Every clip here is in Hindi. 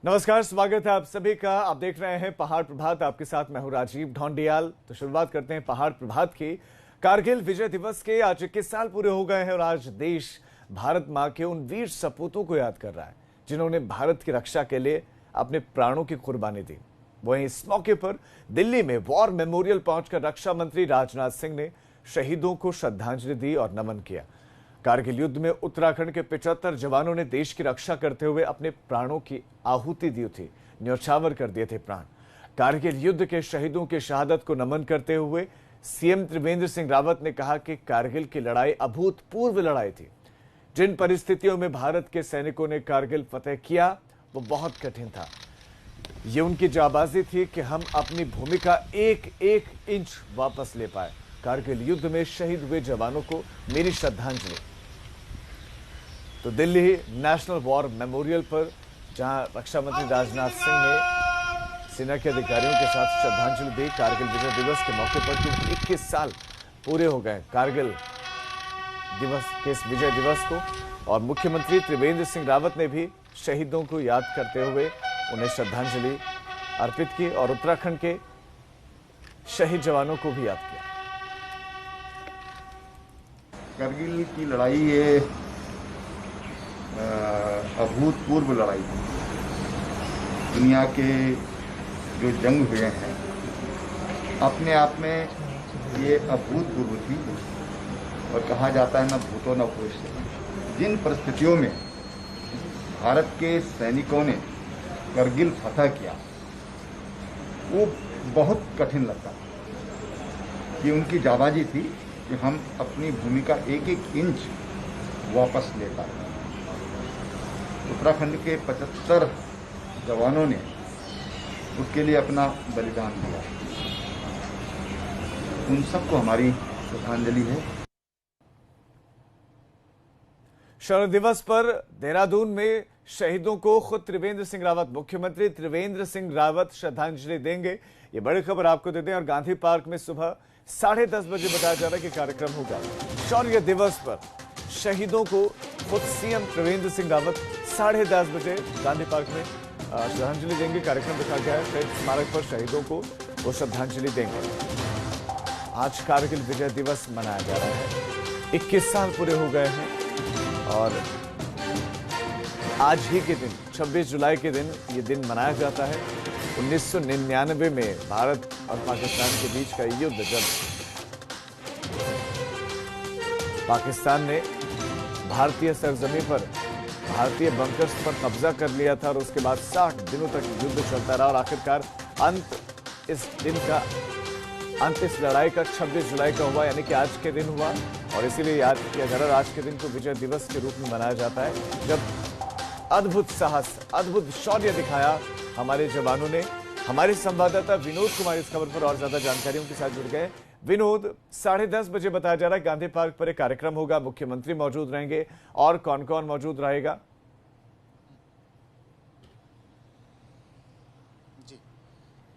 नमस्कार, स्वागत है आप सभी का। आप देख रहे हैं पहाड़ प्रभात। आपके साथ मैं हूं राजीव ढोंडियाल। तो शुरुआत करते हैं पहाड़ प्रभात की। कारगिल विजय दिवस के आज 21 साल पूरे हो गए हैं और आज देश भारत मां के उन वीर सपूतों को याद कर रहा है जिन्होंने भारत की रक्षा के लिए अपने प्राणों की कुर्बानी दी। वहीं इस मौके पर दिल्ली में वॉर मेमोरियल पहुंचकर रक्षा मंत्री राजनाथ सिंह ने शहीदों को श्रद्धांजलि दी और नमन किया। कारगिल युद्ध में उत्तराखंड के 75 जवानों ने देश की रक्षा करते हुए अपने प्राणों की आहुति दी थी, न्यौछावर कर दिए थे प्राण। कारगिल युद्ध के शहीदों की शहादत को नमन करते हुए सीएम त्रिवेंद्र सिंह रावत ने कहा कि कारगिल की लड़ाई अभूतपूर्व लड़ाई थी। जिन परिस्थितियों में भारत के सैनिकों ने कारगिल फतेह किया वो बहुत कठिन था। ये उनकी जाबाजी थी कि हम अपनी भूमिका एक एक इंच वापस ले पाए। कारगिल युद्ध में शहीद हुए जवानों को मेरी श्रद्धांजलि। तो दिल्ली नेशनल वॉर मेमोरियल पर जहां रक्षा मंत्री राजनाथ सिंह ने सेना के अधिकारियों के साथ श्रद्धांजलि दी कारगिल विजय दिवस के मौके पर, क्योंकि 21 साल पूरे हो गए कारगिल दिवस के इस विजय दिवस को। और मुख्यमंत्री त्रिवेंद्र सिंह रावत ने भी शहीदों को याद करते हुए उन्हें श्रद्धांजलि अर्पित की और उत्तराखंड के शहीद जवानों को भी याद किया। कारगिल की लड़ाई ये अभूतपूर्व लड़ाई थी। दुनिया के जो जंग हुए हैं अपने आप में ये अभूतपूर्व थी। और कहा जाता है न भूतो न भविष्य। जिन परिस्थितियों में भारत के सैनिकों ने कारगिल फतह किया वो बहुत कठिन लगता कि उनकी जाबाजी थी कि हम अपनी भूमिका एक एक इंच वापस ले पाए। उत्तराखंड के 75 जवानों ने उसके लिए अपना बलिदान दिया। उन सबको हमारी श्रद्धांजलि है। शौर्य दिवस पर देहरादून में शहीदों को खुद त्रिवेंद्र सिंह रावत, मुख्यमंत्री त्रिवेंद्र सिंह रावत श्रद्धांजलि देंगे। ये बड़ी खबर आपको देते हैं। और गांधी पार्क में सुबह 10:30 बजे बताया जा रहा है कि कार्यक्रम होगा। शौर्य दिवस पर शहीदों को खुद सीएम त्रिवेंद्र सिंह रावत 10:30 बजे गांधी पार्क में श्रद्धांजलि देंगे। कार्यक्रम रखा गया है। शहीद स्मारक पर शहीदों को वो श्रद्धांजलि देंगे। आज कारगिल विजय दिवस मनाया जा रहा है। 21 साल पूरे हो गए हैं और आज ही के दिन 26 जुलाई के दिन ये दिन मनाया जाता है। 1999 में भारत और पाकिस्तान के बीच का युद्ध, जब पाकिस्तान ने भारतीय सरजमी पर भारतीय बंकर्स पर कब्जा कर लिया था और उसके बाद 60 दिनों तक युद्ध चलता रहा और आखिरकार अंत इस लड़ाई का 26 जुलाई का हुआ, यानी कि आज के दिन हुआ। और इसीलिए याद किया जा रहा है। आज के दिन को विजय दिवस के रूप में मनाया जाता है, जब अद्भुत साहस, अद्भुत शौर्य दिखाया हमारे जवानों ने। हमारे संवाददाता विनोद कुमार इस खबर पर और ज्यादा जानकारियों के साथ जुड़ गए। विनोद, 10:30 बजे बताया जा रहा है गांधी पार्क पर एक कार्यक्रम होगा, मुख्यमंत्री मौजूद रहेंगे, और कौन कौन मौजूद रहेगा?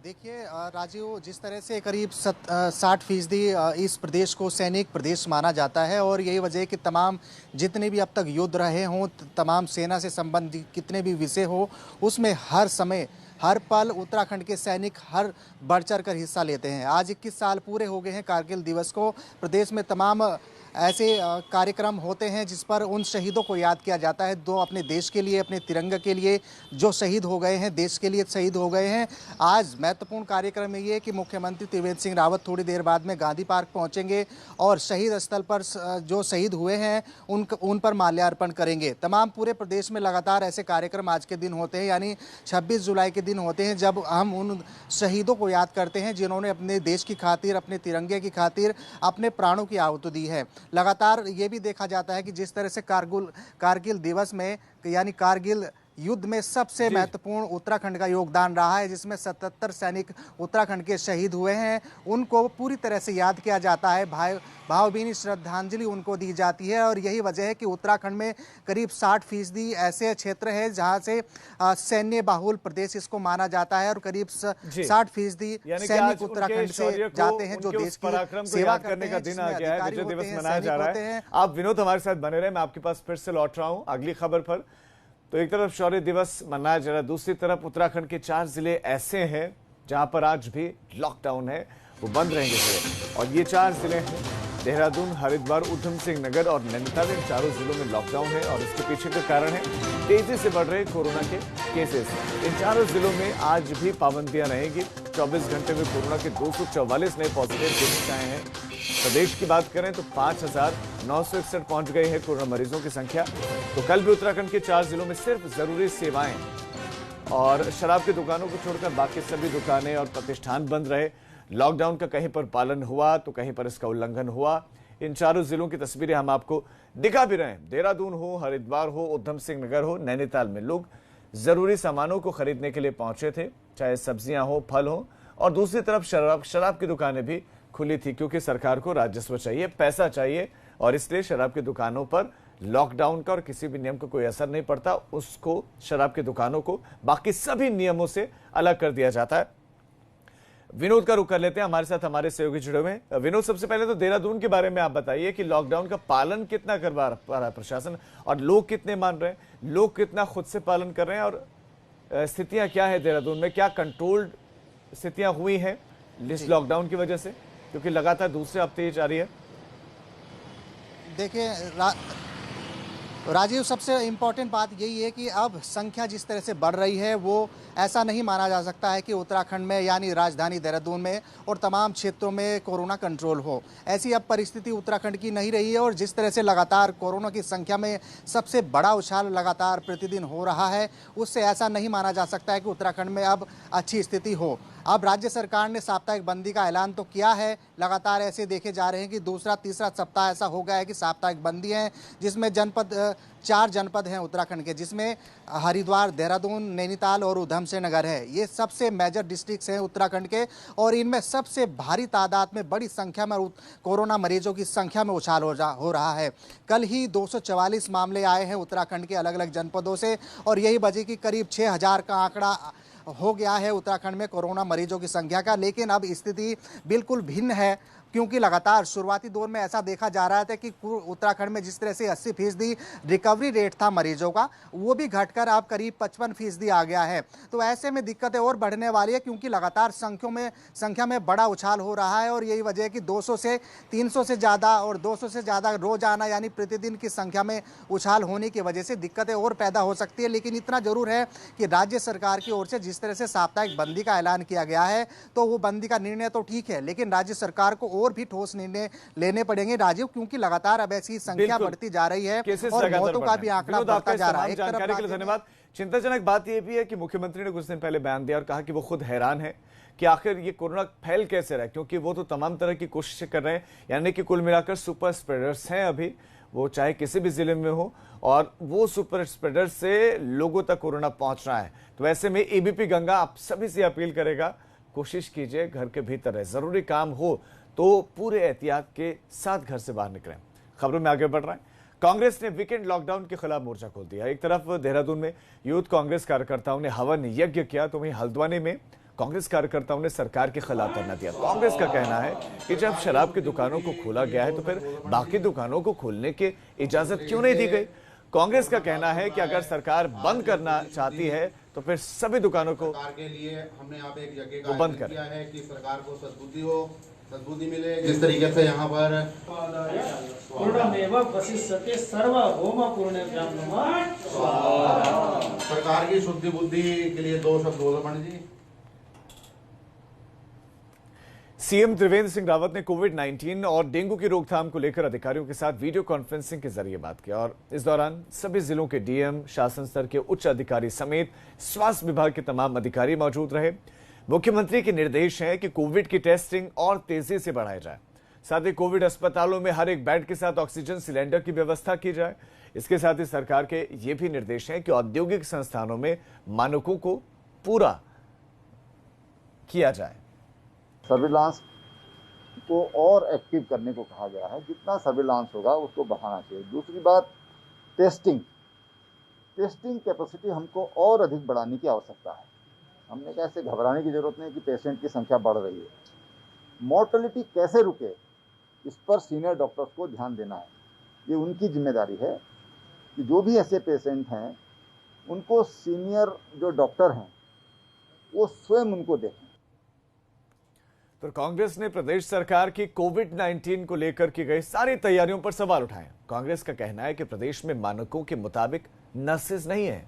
देखिए राजीव, जिस तरह से करीब 60% इस प्रदेश को सैनिक प्रदेश माना जाता है और यही वजह है कि तमाम जितने भी अब तक युद्ध रहे हों, तमाम सेना से संबंधित कितने भी विषय हो, उसमें हर समय हर पल उत्तराखंड के सैनिक हर बढ़ चढ़ कर हिस्सा लेते हैं। आज 21 साल पूरे हो गए हैं कारगिल दिवस को। प्रदेश में तमाम ऐसे कार्यक्रम होते हैं जिस पर उन शहीदों को याद किया जाता है, जो अपने देश के लिए, अपने तिरंगे के लिए जो शहीद हो गए हैं, देश के लिए शहीद हो गए हैं। आज महत्वपूर्ण कार्यक्रम ये है कि मुख्यमंत्री त्रिवेंद्र सिंह रावत थोड़ी देर बाद में गांधी पार्क पहुंचेंगे और शहीद स्थल पर जो शहीद हुए हैं उन पर माल्यार्पण करेंगे। तमाम पूरे प्रदेश में लगातार ऐसे कार्यक्रम आज के दिन होते हैं, यानी 26 जुलाई के दिन होते हैं, जब हम उन शहीदों को याद करते हैं जिन्होंने अपने देश की खातिर, अपने तिरंगे की खातिर अपने प्राणों की आहुति दी है। लगातार ये भी देखा जाता है कि जिस तरह से कारगिल दिवस में, यानी कारगिल युद्ध में सबसे महत्वपूर्ण उत्तराखंड का योगदान रहा है, जिसमें 77 सैनिक उत्तराखंड के शहीद हुए हैं। उनको पूरी तरह से याद किया जाता है, भावभीनी श्रद्धांजलि उनको दी जाती है। और यही वजह है कि उत्तराखंड में करीब 60% ऐसे क्षेत्र है जहां से सैन्य बाहुल प्रदेश इसको माना जाता है और करीब 60% सैनिक उत्तराखंड से जाते हैं जो देश की सेवा करने का दिन आ गया है। विजय दिवस मनाया जा रहा है। आप विनोद हमारे साथ बने रहे, मैं आपके पास फिर से लौट रहा हूं अगली खबर पर। तो एक तरफ शौर्य दिवस मनाया जा रहा है, दूसरी तरफ उत्तराखंड के 4 जिले ऐसे हैं जहां पर आज भी लॉकडाउन है, वो बंद रहेंगे जिले। और ये 4 जिले हैं देहरादून, हरिद्वार, उधम सिंह नगर और नैनीताल। इन चारों जिलों में लॉकडाउन है और इसके पीछे का कारण है तेजी से बढ़ रहे कोरोना के केसेस। इन चारों जिलों में आज भी पाबंदियां रहेंगी। 24 घंटे में कोरोना के 244 नए पॉजिटिव केसेस आए हैं। प्रदेश की बात करें तो 5,961 पहुंच गई है कोरोना मरीजों की संख्या। तो कल भी उत्तराखंड के 4 जिलों में सिर्फ जरूरी सेवाएं और शराब की दुकानों को छोड़कर बाकी सभी दुकानें और प्रतिष्ठान बंद रहे। लॉकडाउन का कहीं पर पालन हुआ तो कहीं पर इसका उल्लंघन हुआ। इन चारों जिलों की तस्वीरें हम आपको दिखा भी रहे हैं। देहरादून हो, हरिद्वार हो, उधम सिंह नगर हो, नैनीताल में लोग जरूरी सामानों को खरीदने के लिए पहुंचे थे, चाहे सब्जियां हो, फल हो। और दूसरी तरफ शराब की दुकानें भी खुली थी, क्योंकि सरकार को राजस्व चाहिए, पैसा चाहिए, और इसलिए शराब की दुकानों पर लॉकडाउन का और किसी भी नियम का कोई असर नहीं पड़ता। उसको, शराब की दुकानों को बाकी सभी नियमों से अलग कर दिया जाता है। विनोद का रुख कर लेते हैं, हमारे साथ हमारे सहयोगी जुड़े हुए हैं। विनोद, सबसे पहले तो देहरादून के बारे में आप बताइए कि लॉकडाउन का पालन कितना करवा रहा है प्रशासन, और लोग कितने मान रहे हैं, लोग कितना खुद से पालन कर रहे हैं, और स्थितियां क्या है देहरादून में? क्या कंट्रोल्ड स्थितियां हुई हैं इस लॉकडाउन की वजह से, क्योंकि लगातार दूसरे हफ्ते ही जारी है? देखिए राजीव, सबसे इम्पॉर्टेंट बात यही है कि अब संख्या जिस तरह से बढ़ रही है, वो ऐसा नहीं माना जा सकता है कि उत्तराखंड में यानी राजधानी देहरादून में और तमाम क्षेत्रों में कोरोना कंट्रोल हो। ऐसी अब परिस्थिति उत्तराखंड की नहीं रही है। और जिस तरह से लगातार कोरोना की संख्या में सबसे बड़ा उछाल लगातार प्रतिदिन हो रहा है, उससे ऐसा नहीं माना जा सकता है कि उत्तराखंड में अब अच्छी स्थिति हो। अब राज्य सरकार ने साप्ताहिक बंदी का ऐलान तो किया है। लगातार ऐसे देखे जा रहे हैं कि दूसरा तीसरा सप्ताह ऐसा हो गया है कि साप्ताहिक बंदी है, जिसमें 4 जनपद हैं उत्तराखंड के, जिसमें हरिद्वार, देहरादून, नैनीताल और उधम सिंह नगर है। ये सबसे मेजर डिस्ट्रिक्ट्स हैं उत्तराखंड के, और इनमें सबसे भारी तादाद में, बड़ी संख्या में कोरोना मरीजों की संख्या में उछाल हो रहा है। कल ही 244 मामले आए हैं उत्तराखंड के अलग अलग जनपदों से, और यही वजह कि करीब 6,000 का आंकड़ा हो गया है उत्तराखंड में कोरोना मरीजों की संख्या का। लेकिन अब स्थिति बिल्कुल भिन्न है, क्योंकि लगातार शुरुआती दौर में ऐसा देखा जा रहा था कि उत्तराखंड में जिस तरह से 80% रिकवरी रेट था मरीजों का, वो भी घटकर अब करीब 55% आ गया है। तो ऐसे में दिक्कतें और बढ़ने वाली है, क्योंकि लगातार संख्या में बड़ा उछाल हो रहा है। और यही वजह है कि 200 से 300 से ज़्यादा और 200 से ज़्यादा रोजाना यानी प्रतिदिन की संख्या में उछाल होने की वजह से दिक्कतें और पैदा हो सकती है। लेकिन इतना जरूर है कि राज्य सरकार की ओर से जिस तरह से साप्ताहिक बंदी का ऐलान किया गया है, तो वो बंदी का निर्णय तो ठीक है, लेकिन राज्य सरकार को और भी ठोस निर्णय लेने पड़ेंगे राजीव, क्योंकि लगातार अब ऐसी संख्या बढ़ती जा रही है और मौतों का भी आंकड़ा बढ़ता जा रहा है। जानकारी के लिए धन्यवाद। चिंताजनक बात यह भी है कि मुख्यमंत्री ने कुछ दिन पहले बयान दिया और कहा कि वो खुद हैरान है कि आखिर ये कोरोना फैल कैसे रहा है, क्योंकि वो तो तमाम तरह की कोशिशें कर रहे हैं, यानी कि कुल मिलाकर सुपर स्प्रेडर्स हैं अभी, वो चाहे किसी भी जिले में हो, और वो सुपर स्प्रेडर्स से लोगों तक कोरोना पहुंच रहा है। तो ऐसे में एबीपी गंगा आप सभी से अपील करेगा, कोशिश कीजिए घर के भीतर रहे, जरूरी काम हो तो पूरे एहतियात के साथ घर से बाहर निकलें। खबरों में आगे बढ़ रहा है, कांग्रेस ने वीकेंड लॉकडाउन के खिलाफ मोर्चा खोल दिया। एक तरफ देहरादून में यूथ कांग्रेस कार्यकर्ताओं ने हवन यज्ञ किया, तो वहीं हल्द्वानी में कांग्रेस कार्यकर्ताओं ने सरकार के खिलाफ धरना दिया। कांग्रेस का कहना है कि जब शराब की दुकानों को खोला गया है, तो फिर बाकी दुकानों को खोलने की इजाजत क्यों नहीं दी गई? कांग्रेस का कहना है कि अगर सरकार बंद करना चाहती है तो फिर सभी दुकानों को के लिए हमने यहाँ पे एक जगह का बंद किया है कि सरकार को सद्बुद्धि मिले। जिस तरीके से यहाँ पर सरकार की शुद्धि बुद्धि के लिए 2 शब्द बोलो पंडित जी। सीएम त्रिवेंद्र सिंह रावत ने कोविड-19 और डेंगू की रोकथाम को लेकर अधिकारियों के साथ वीडियो कॉन्फ्रेंसिंग के जरिए बात की, और इस दौरान सभी जिलों के डीएम, शासन स्तर के उच्च अधिकारी समेत स्वास्थ्य विभाग के तमाम अधिकारी मौजूद रहे। मुख्यमंत्री के निर्देश है कि कोविड की टेस्टिंग और तेजी से बढ़ाई जाए, साथ ही कोविड अस्पतालों में हर एक बेड के साथ ऑक्सीजन सिलेंडर की व्यवस्था की जाए। इसके साथ ही सरकार के ये भी निर्देश हैं कि औद्योगिक संस्थानों में मानकों को पूरा किया जाए। सर्विलांस को और एक्टिव करने को कहा गया है, जितना सर्विलांस होगा उसको बढ़ाना चाहिए। दूसरी बात, टेस्टिंग कैपेसिटी हमको और अधिक बढ़ाने की आवश्यकता है। हमने कैसे घबराने की जरूरत नहीं कि पेशेंट की संख्या बढ़ रही है। मोर्टेलिटी कैसे रुके, इस पर सीनियर डॉक्टर्स को ध्यान देना है। ये उनकी जिम्मेदारी है कि जो भी ऐसे पेशेंट हैं उनको सीनियर जो डॉक्टर हैं वो स्वयं उनको देखें। तो कांग्रेस ने प्रदेश सरकार की कोविड-19 को लेकर की गई सारी तैयारियों पर सवाल उठाए। कांग्रेस का कहना है कि प्रदेश में मानकों के मुताबिक नर्सेज नहीं है।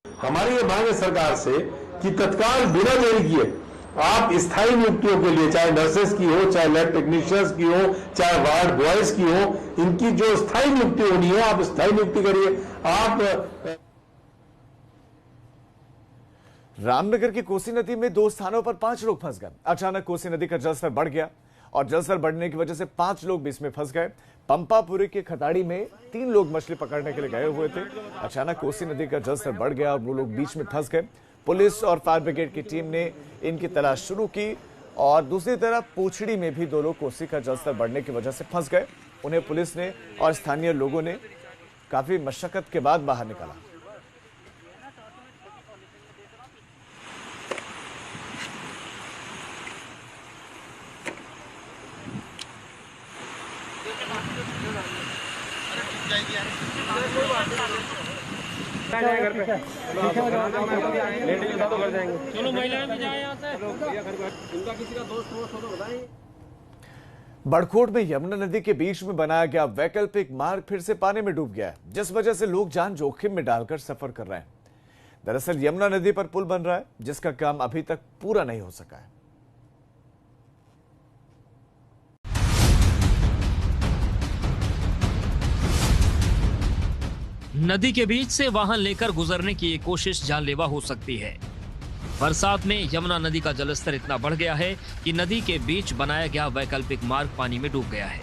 हमारी ये मांग है सरकार से कि तत्काल बिना देरी किए आप स्थायी नियुक्तियों के लिए, चाहे नर्सेस की हो, चाहे लैब टेक्नीशियंस की हो, चाहे वार्ड बॉयज की हो, इनकी जो स्थायी नियुक्ति होनी है आप स्थायी नियुक्ति करिए। आप रामनगर की कोसी नदी में 2 स्थानों पर 5 लोग फंस गए। अचानक कोसी नदी का जलस्तर बढ़ गया और जलस्तर बढ़ने की वजह से 5 लोग भी इसमें फंस गए। पंपापुरी के खटाड़ी में 3 लोग मछली पकड़ने के लिए गए हुए थे। अचानक कोसी नदी का जलस्तर बढ़ गया और वो लोग बीच में फंस गए। पुलिस और फायर ब्रिगेड की टीम ने इनकी तलाश शुरू की और दूसरी तरफ पोछड़ी में भी 2 लोग कोसी का जलस्तर बढ़ने की वजह से फंस गए। उन्हें पुलिस ने और स्थानीय लोगों ने काफी मशक्कत के बाद बाहर निकाला। चलो महिलाएं भी जाए यहाँ से। इनका किसी का दोस्त हो तो बताएं। बड़कोट में यमुना नदी के बीच में बनाया गया वैकल्पिक मार्ग फिर से पानी में डूब गया है, जिस वजह से लोग जान जोखिम में डालकर सफर कर रहे हैं। दरअसल यमुना नदी पर पुल बन रहा है, जिसका काम अभी तक पूरा नहीं हो सका है। नदी के बीच से वाहन लेकर गुजरने की ये कोशिश जानलेवा हो सकती है। बरसात में यमुना नदी का जलस्तर इतना बढ़ गया है कि नदी के बीच बनाया गया वैकल्पिक मार्ग पानी में डूब गया है।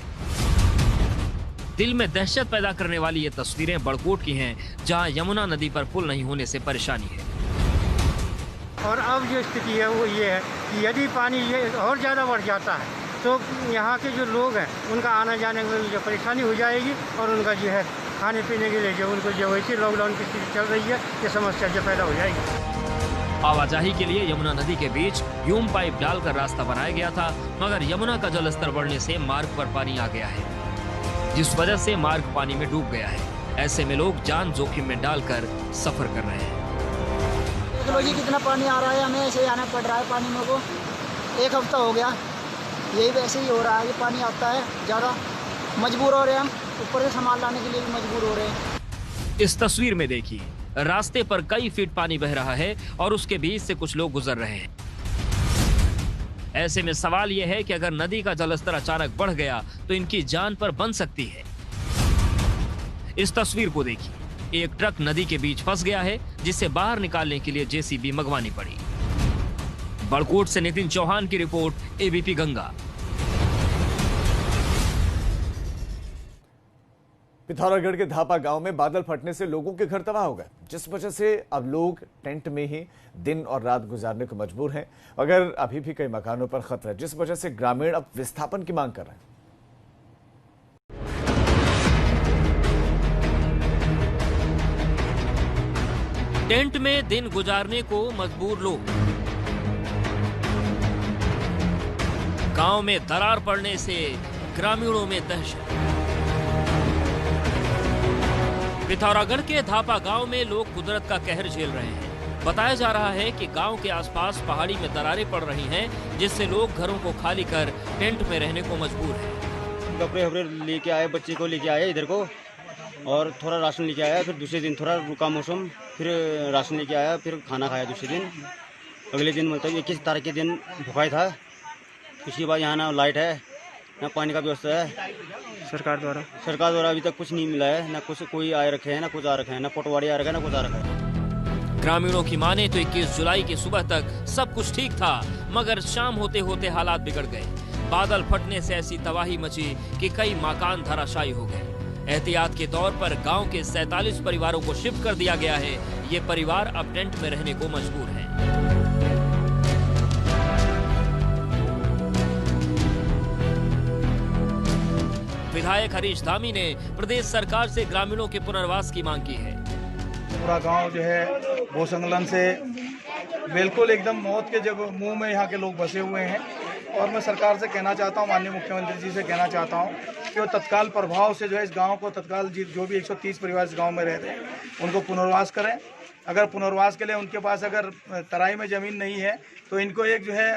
दिल में दहशत पैदा करने वाली ये तस्वीरें बड़कोट की हैं, जहां यमुना नदी पर पुल नहीं होने से परेशानी है। और अब जो स्थिति है वो ये है कि यदि पानी ये और ज़्यादा बढ़ जाता है तो यहाँ के जो लोग हैं उनका आना जाने में जो परेशानी हो जाएगी और उनका जो है खाने पीने के लिए जो उनको जो वैसी लॉकडाउन की स्थिति चल रही है ये समस्या जो पैदा हो जाएगी। आवाजाही के लिए यमुना नदी के बीच ह्यूम पाइप डालकर रास्ता बनाया गया था, मगर यमुना का जलस्तर बढ़ने से मार्ग पर पानी आ गया है, जिस वजह से मार्ग पानी में डूब गया है। ऐसे में लोग जान जोखिम में डालकर सफर कर रहे हैं। जी कितना पानी आ रहा है, हमें ऐसे आना पड़ रहा है पानी में को। 1 हफ्ता हो गया यही वैसे ही हो रहा है, ये पानी आता है ज़्यादा, मजबूर हो रहे हैं हम, ऊपर से सामान लाने के लिए भी मजबूर हो रहे हैं। इस तस्वीर में देखिए, रास्ते पर कई फीट पानी बह रहा है और उसके बीच से कुछ लोग गुजर रहे हैं। ऐसे में सवाल यह है कि अगर नदी का जलस्तर अचानक बढ़ गया तो इनकी जान पर बन सकती है। इस तस्वीर को देखिए, एक ट्रक नदी के बीच फंस गया है, जिसे बाहर निकालने के लिए जेसीबी मंगवानी पड़ी। बड़कोट से नितिन चौहान की रिपोर्ट, एबीपी गंगा। पिथौरागढ़ के धापा गांव में बादल फटने से लोगों के घर तबाह हो गए, जिस वजह से अब लोग टेंट में ही दिन और रात गुजारने को मजबूर हैं। अगर अभी भी कई मकानों पर खतरा है, जिस वजह से ग्रामीण अब विस्थापन की मांग कर रहे हैं। टेंट में दिन गुजारने को मजबूर लोग। गांव में दरार पड़ने से ग्रामीणों में दहशत। पिथौरागढ़ के धापा गांव में लोग कुदरत का कहर झेल रहे हैं। बताया जा रहा है कि गांव के आसपास पहाड़ी में दरारें पड़ रही हैं, जिससे लोग घरों को खाली कर टेंट में रहने को मजबूर हैं। कपड़े वपड़े लेके आए, बच्चे को लेके आए इधर को, और थोड़ा राशन लेके आया। फिर दूसरे दिन थोड़ा रुका मौसम, फिर राशन लेके आया, फिर खाना खाया दूसरे दिन। अगले दिन मतलब 21 तारीख के दिन भूखा था। उसके बाद यहाँ ना लाइट है, ना पानी का व्यवस्था है। सरकार द्वारा अभी तक कुछ नहीं मिला है, ना कुछ कोई आए रखे हैं, ना कुछ आ रखे हैं, ना पटवारी आ रखा है, ना कुछ आ रखा है। ग्रामीणों की माने तो 21 जुलाई की सुबह तक सब कुछ ठीक था, मगर शाम होते होते हालात बिगड़ गए। बादल फटने से ऐसी तबाही मची कि कई मकान धराशायी हो गए। एहतियात के तौर पर गांव के 47 परिवारों को शिफ्ट कर दिया गया है। ये परिवार अब टेंट में रहने को मजबूर हैं। विधायक हरीश धामी ने प्रदेश सरकार से ग्रामीणों के पुनर्वास की मांग की है। पूरा गांव जो है भू संकलन से बिल्कुल एकदम मौत के जगह मुंह में यहाँ के लोग बसे हुए हैं। और मैं सरकार से कहना चाहता हूँ, माननीय मुख्यमंत्री जी से कहना चाहता हूँ कि वो तत्काल प्रभाव से जो है इस गांव को तत्काल जो भी 130 परिवार इस गांव में रहते हैं उनको पुनर्वास करें। अगर पुनर्वास के लिए उनके पास अगर तराई में ज़मीन नहीं है तो इनको एक जो है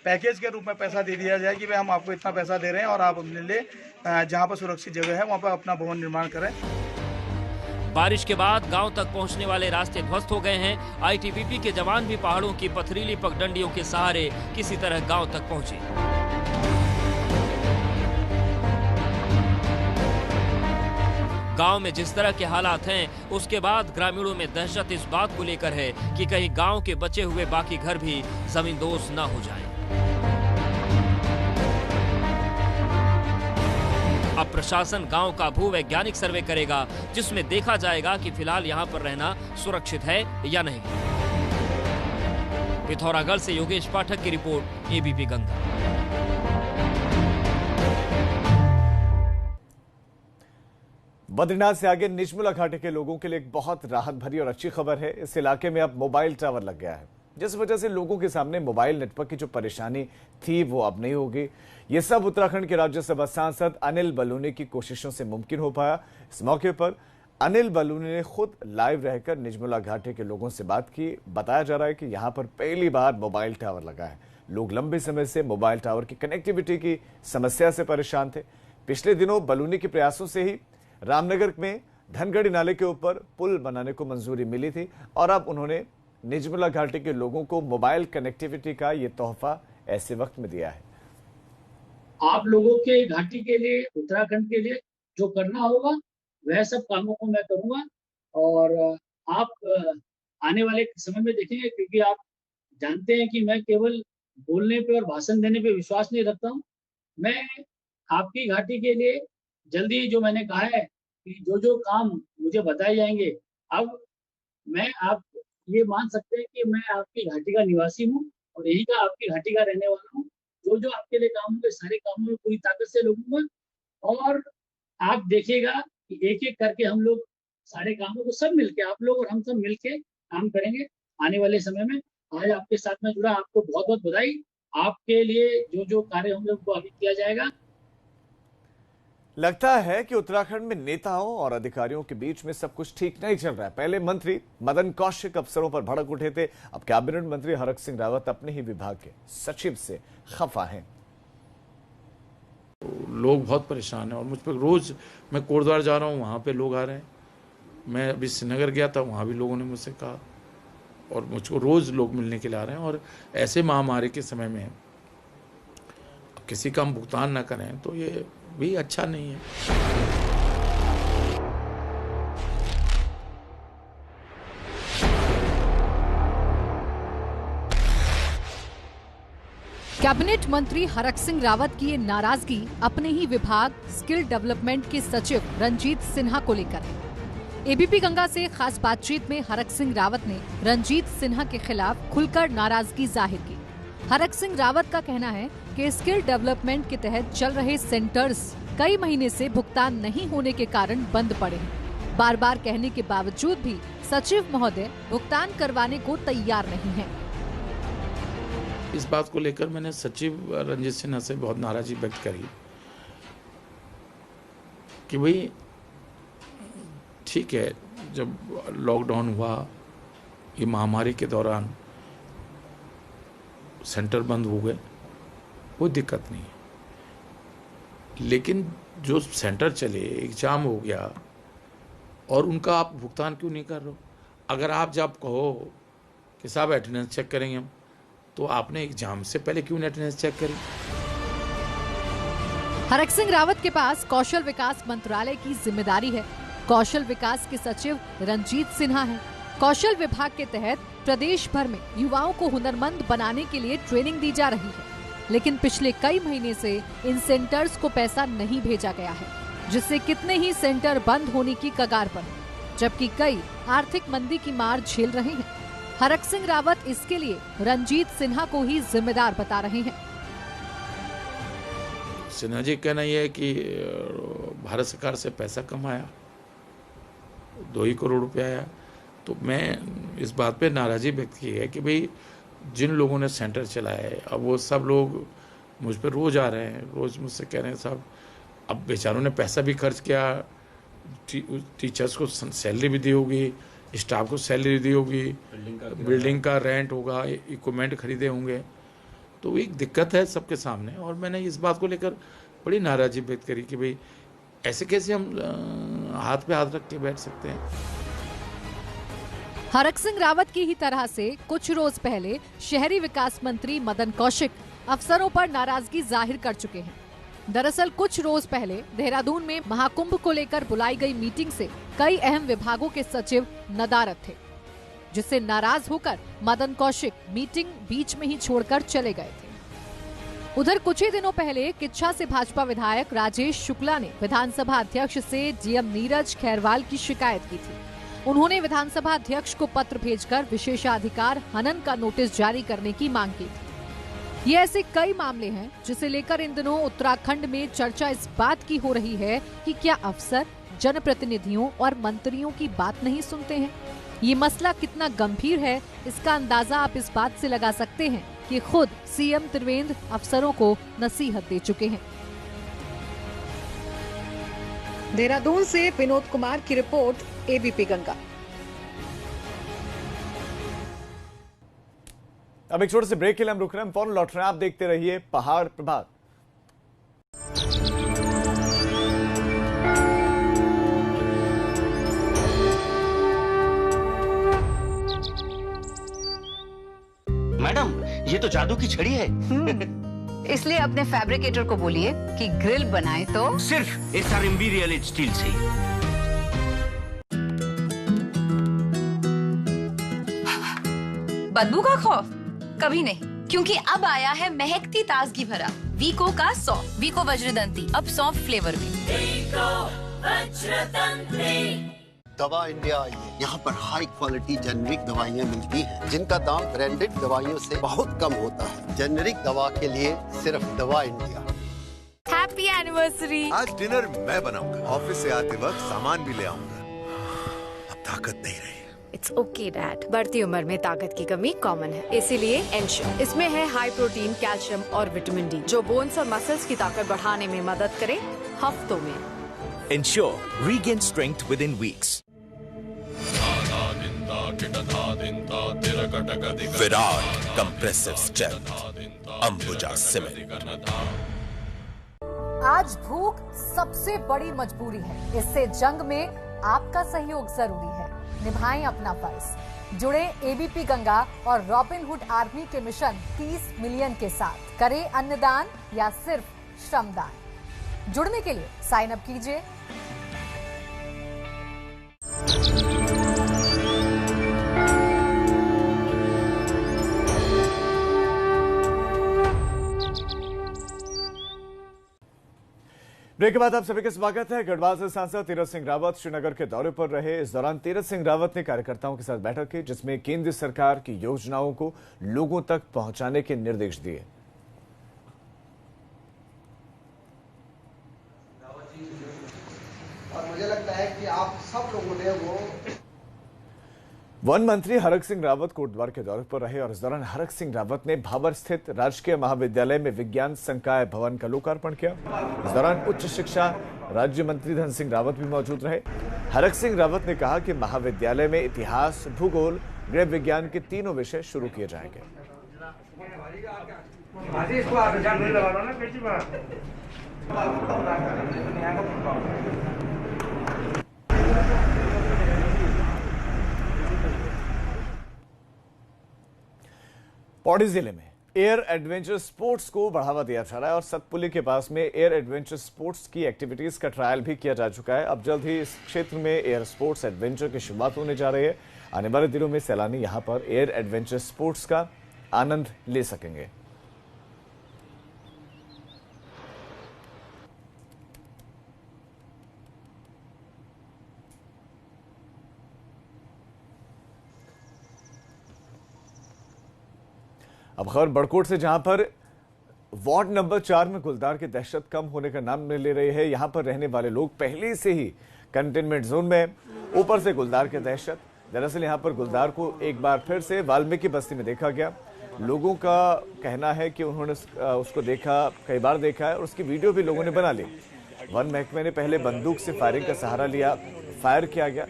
पैकेज के रूप में पैसा दे दिया जाए कि भाई हम आपको इतना पैसा दे रहे हैं और आप अपने लिए जहाँ पर सुरक्षित जगह है वहाँ पर अपना भवन निर्माण करें। बारिश के बाद गांव तक पहुंचने वाले रास्ते ध्वस्त हो गए हैं। आईटीबीपी के जवान भी पहाड़ों की पथरीली पगडंडियों के सहारे किसी तरह गांव तक पहुंचे। गांव में जिस तरह के हालात हैं, उसके बाद ग्रामीणों में दहशत इस बात को लेकर है कि कहीं गांव के बचे हुए बाकी घर भी जमींदोज न हो जाएं। अब प्रशासन गांव का भूवैज्ञानिक सर्वे करेगा, जिसमें देखा जाएगा कि फिलहाल यहां पर रहना सुरक्षित है या नहीं। पिथौरागढ़ से योगेश पाठक की रिपोर्ट, एबीपी गंगा। बद्रीनाथ से आगे निजमुला घाटी के लोगों के लिए एक बहुत राहत भरी और अच्छी खबर है। इस इलाके में अब मोबाइल टावर लग गया है, जिस वजह से लोगों के सामने मोबाइल नेटवर्क की जो परेशानी थी वो अब नहीं होगी। ये सब उत्तराखंड के राज्यसभा सांसद अनिल बलूनी की कोशिशों से मुमकिन हो पाया। इस मौके पर अनिल बलूनी ने खुद लाइव रहकर निजमुला घाटी के लोगों से बात की। बताया जा रहा है कि यहाँ पर पहली बार मोबाइल टावर लगा है। लोग लंबे समय से मोबाइल टावर की कनेक्टिविटी की समस्या से परेशान थे। पिछले दिनों बलूनी के प्रयासों से ही रामनगर में धनगढ़ी नाले के ऊपर पुल बनाने को मंजूरी मिली थी और अब उन्होंने निजमुला घाटी के लोगों को मोबाइल कनेक्टिविटी का ये तोहफा ऐसे वक्त में दिया है। आप लोगों के घाटी के लिए, उत्तराखंड के लिए जो करना होगा वह सब कामों को मैं करूंगा और आप आने वाले समय में देखेंगे, क्योंकि आप जानते हैं कि मैं केवल बोलने पे और भाषण देने पे विश्वास नहीं रखता हूं। मैं आपकी घाटी के लिए जल्दी, जो मैंने कहा है कि जो काम मुझे बताए जाएंगे, अब मैं आप ये मान सकते हैं कि मैं आपकी घाटी का निवासी हूँ और यही का आपकी घाटी का रहने वाला हूँ। जो आपके लिए काम होंगे सारे कामों में पूरी ताकत से लगूंगा और आप देखिएगा कि एक एक करके हम लोग सारे कामों को सब मिलके, आप लोग और हम सब मिलके काम करेंगे आने वाले समय में। आज आपके साथ में जुड़ा, आपको बहुत बहुत बधाई। आपके लिए जो कार्य होंगे उनको अभी किया जाएगा। लगता है कि उत्तराखंड में नेताओं और अधिकारियों के बीच में सब कुछ ठीक नहीं चल रहा है। पहले मंत्री मदन कौशिक अफसरों पर भड़क उठे थे, अब कैबिनेट मंत्री हरक सिंह रावत अपने ही विभाग के सचिव से खफा हैं। लोग बहुत परेशान हैं और मुझ पर रोज, मैं कोटद्वार जा रहा हूँ, वहाँ पे लोग आ रहे हैं। मैं अभी श्रीनगर गया था, वहाँ भी लोगों ने मुझसे कहा और मुझको रोज लोग मिलने के लिए आ रहे हैं। और ऐसे महामारी के समय में किसी का हम भुगतान न करें तो ये भी अच्छा नहीं है। कैबिनेट मंत्री हरक सिंह रावत की ये नाराजगी अपने ही विभाग स्किल डेवलपमेंट के सचिव रंजीत सिन्हा को लेकर है। एबीपी गंगा से खास बातचीत में हरक सिंह रावत ने रंजीत सिन्हा के खिलाफ खुलकर नाराजगी जाहिर की। हरक सिंह रावत का कहना है कि स्किल डेवलपमेंट के तहत चल रहे सेंटर्स कई महीने से भुगतान नहीं होने के कारण बंद पड़े हैं। बार बार कहने के बावजूद भी सचिव महोदय भुगतान करवाने को तैयार नहीं है। इस बात को लेकर मैंने सचिव रंजीत सिन्हा से बहुत नाराजगी व्यक्त करी कि भाई ठीक है, जब लॉकडाउन हुआ, ये महामारी के दौरान सेंटर बंद हो गए, कोई दिक्कत नहीं है, लेकिन जो सेंटर चले, एग्जाम हो गया और उनका आप भुगतान क्यों नहीं कर रहे हो? अगर आप जब कहो कि साहब अटेंडेंस चेक करेंगे हम, तो आपने एग्जाम से पहले क्यों नहीं अटेंडेंस चेक करी? हरक सिंह रावत के पास कौशल विकास मंत्रालय की जिम्मेदारी है। कौशल विकास के सचिव रंजीत सिन्हा हैं। कौशल विभाग के तहत प्रदेश भर में युवाओं को हुनरमंद बनाने के लिए ट्रेनिंग दी जा रही है, लेकिन पिछले कई महीने से इन सेंटर्स को पैसा नहीं भेजा गया है, जिससे कितने ही सेंटर बंद होने की कगार पर हैं, जबकि कई आर्थिक मंदी की मार झेल रहे हैं। हरक सिंह रावत इसके लिए रंजीत सिन्हा को ही जिम्मेदार बता रहे हैं। सिन्हा जी कहना यह है कि भारत सरकार से पैसा कमाया, 2 करोड़ रुपया आया, तो मैं इस बात पे नाराजगी व्यक्त की है कि भाई जिन लोगों ने सेंटर चलाया है, अब वो सब लोग मुझ पर रोज़ आ रहे हैं, रोज़ मुझसे कह रहे हैं साहब अब बेचारों ने पैसा भी खर्च किया, टीचर्स को सैलरी भी दी होगी, स्टाफ को सैलरी दी होगी, बिल्डिंग का रेंट होगा, इक्विपमेंट खरीदे होंगे, तो एक दिक्कत है सबके सामने। और मैंने इस बात को लेकर बड़ी नाराज़गी व्यक्त करी कि भाई ऐसे कैसे हम हाथ पे हाथ रख के बैठ सकते हैं। हरक सिंह रावत की ही तरह से कुछ रोज पहले शहरी विकास मंत्री मदन कौशिक अफसरों पर नाराजगी जाहिर कर चुके हैं। दरअसल कुछ रोज पहले देहरादून में महाकुंभ को लेकर बुलाई गई मीटिंग से कई अहम विभागों के सचिव नदारद थे, जिससे नाराज होकर मदन कौशिक मीटिंग बीच में ही छोड़कर चले गए थे। उधर कुछ ही दिनों पहले किच्छा से भाजपा विधायक राजेश शुक्ला ने विधानसभा अध्यक्ष से डीएम नीरज खैरवाल की शिकायत की थी। उन्होंने विधानसभा अध्यक्ष को पत्र भेजकर विशेषाधिकार हनन का नोटिस जारी करने की मांग की थी। ये ऐसे कई मामले हैं जिसे लेकर इन दिनों उत्तराखंड में चर्चा इस बात की हो रही है कि क्या अफसर जनप्रतिनिधियों और मंत्रियों की बात नहीं सुनते हैं। ये मसला कितना गंभीर है इसका अंदाजा आप इस बात से लगा सकते हैं कि खुद सीएम त्रिवेंद्र अफसरों को नसीहत दे चुके हैं। देहरादून से विनोद कुमार की रिपोर्ट, एबीपी गंगा। अब एक छोटे से ब्रेक के लिए हम रुक रहे हैं, फौरन लौट रहे हैं। आप देखते रहिए पहाड़ प्रभात। मैडम ये तो जादू की छड़ी है। इसलिए अपने फैब्रिकेटर को बोलिए कि ग्रिल बनाए तो सिर्फ एसआरएमबी रियल एज स्टील से। बदबू का खौफ कभी नहीं, क्योंकि अब आया है महकती ताजगी भरा वीको का सौंफ, वीको वज्रदंती, अब सौंफ फ्लेवर में। वीको वज्रदंती। दवा इंडिया आई है। यहाँ पर हाई क्वालिटी जेनेरिक दवाइयाँ मिलती हैं, जिनका दाम ब्रांडेड दवाइयों से बहुत कम होता है। जेनेरिक दवा के लिए सिर्फ दवा इंडिया। Happy anniversary. आज डिनर मैं बनाऊंगा, ऑफिस से आते वक्त सामान भी ले आऊंगा। अब ताकत नहीं रही। इट्स ओके डैड, बढ़ती उम्र में ताकत की कमी कॉमन है, इसीलिए एंश्योर। इसमें है हाई प्रोटीन, कैल्शियम और विटामिन डी, जो बोन्स और मसल्स की ताकत बढ़ाने में मदद करे हफ्तों में। Ensure regain strength within weeks. Virat compressive strength. Ambuja cement. आज भूख सबसे बड़ी मजबूरी है, इससे जंग में आपका सहयोग जरूरी है। निभाएं अपना फर्ज। जुड़े एबीपी गंगा और रॉबिनहुड आर्मी के मिशन 30 मिलियन के साथ। करें अन्नदान या सिर्फ श्रमदान। जुड़ने के लिए साइन अप कीजिए। ब्रेक के बाद आप सभी का स्वागत है। गढ़वाल से सांसद तीरथ सिंह रावत श्रीनगर के दौरे पर रहे। इस दौरान तीरथ सिंह रावत ने कार्यकर्ताओं के साथ बैठक की, जिसमें केंद्र सरकार की योजनाओं को लोगों तक पहुंचाने के निर्देश दिए। और मुझे लगता है कि आप सब लोगों ने वो वन मंत्री हरक सिंह रावत कोटद्वार के दौरे पर रहे और इस दौरान हरक सिंह रावत ने भाबर स्थित राजकीय महाविद्यालय में विज्ञान संकाय भवन का लोकार्पण किया। इस दौरान उच्च शिक्षा राज्य मंत्री धन सिंह रावत भी मौजूद रहे। हरक सिंह रावत ने कहा कि महाविद्यालय में इतिहास, भूगोल, गृह विज्ञान के तीनों विषय शुरू किए जाएंगे। पौड़ी जिले में एयर एडवेंचर स्पोर्ट्स को बढ़ावा दिया जा रहा है और सतपुली के पास में एयर एडवेंचर स्पोर्ट्स की एक्टिविटीज का ट्रायल भी किया जा चुका है। अब जल्द ही इस क्षेत्र में एयर स्पोर्ट्स एडवेंचर की शुरुआत होने जा रही है। आने वाले दिनों में सैलानी यहां पर एयर एडवेंचर स्पोर्ट्स का आनंद ले सकेंगे। अब खबर बड़कोट से, जहां पर वार्ड नंबर 4 में गुलदार की दहशत कम होने का नाम नहीं ले रही है। यहां पर रहने वाले लोग पहले से ही कंटेनमेंट जोन में, ऊपर से गुलदार की दहशत। दरअसल यहां पर गुलदार को एक बार फिर से वाल्मीकि बस्ती में देखा गया। लोगों का कहना है कि उन्होंने उसको देखा, कई बार देखा है और उसकी वीडियो भी लोगों ने बना ली। वन महकमे ने पहले बंदूक से फायरिंग का सहारा लिया, फायर किया गया,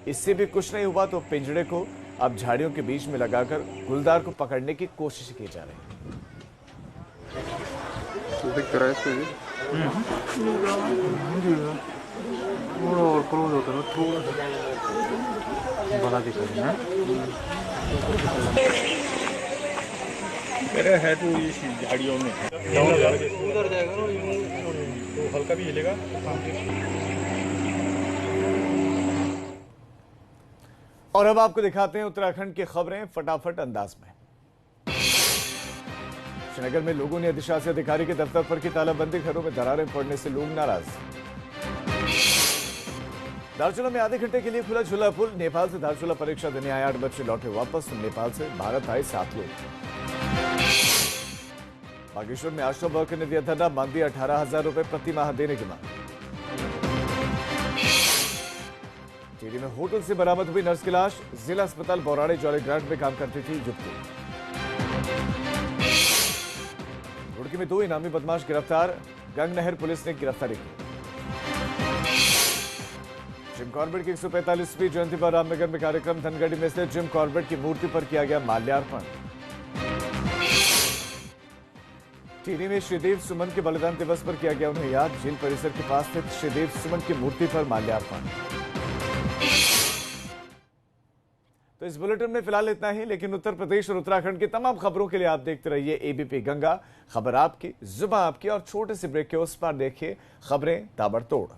इससे भी कुछ नहीं हुआ तो पिंजड़े को अब झाड़ियों के बीच में लगाकर गुलदार को पकड़ने की कोशिश की जा रही है। मेरा है तो ये झाड़ियों में उधर जाएगा ना, तो हल्का भी हिलेगा। और अब आपको दिखाते हैं उत्तराखंड की खबरें फटाफट अंदाज में। श्रीनगर में लोगों ने अधिशासी अधिकारी के दफ्तर पर की तालाबंदी, घरों में दरारें पड़ने से लोग नाराज। धारचूला में आधे घंटे के लिए खुला झूला पुल, नेपाल से धारचूला परीक्षा देने आए 8 बच्चे लौटे वापस, नेपाल से भारत आए 7 लोग। बागेश्वर में आशा वर्कर ने दिया धरना, मांग दी 18,000 रुपए प्रति माह देने की मांग। टिहरी में होटल से बरामद हुई नर्स की लाश, जिला अस्पताल बौराड़े जॉली ग्रांट में काम करती थी युवती। रुड़की में 2 इनामी बदमाश गिरफ्तार, गंगनहर पुलिस ने गिरफ्तारी की। जिम कॉर्बेट की 145वीं जयंती पर रामनगर में कार्यक्रम, धनगढ़ी में स्थित जिम कॉर्बेट की मूर्ति पर किया गया माल्यार्पण। टिहरी में श्रीदेव सुमन के बलिदान दिवस पर किया गया उन्हें याद, जेल परिसर के पास स्थित श्रीदेव सुमन की मूर्ति पर माल्यार्पण। तो इस बुलेटिन में फिलहाल इतना ही, लेकिन उत्तर प्रदेश और उत्तराखंड की तमाम खबरों के लिए आप देखते रहिए एबीपी गंगा। खबर आपकी, जुबान आपकी, और छोटे से ब्रेक के उस पार देखिए खबरें ताबड़तोड़।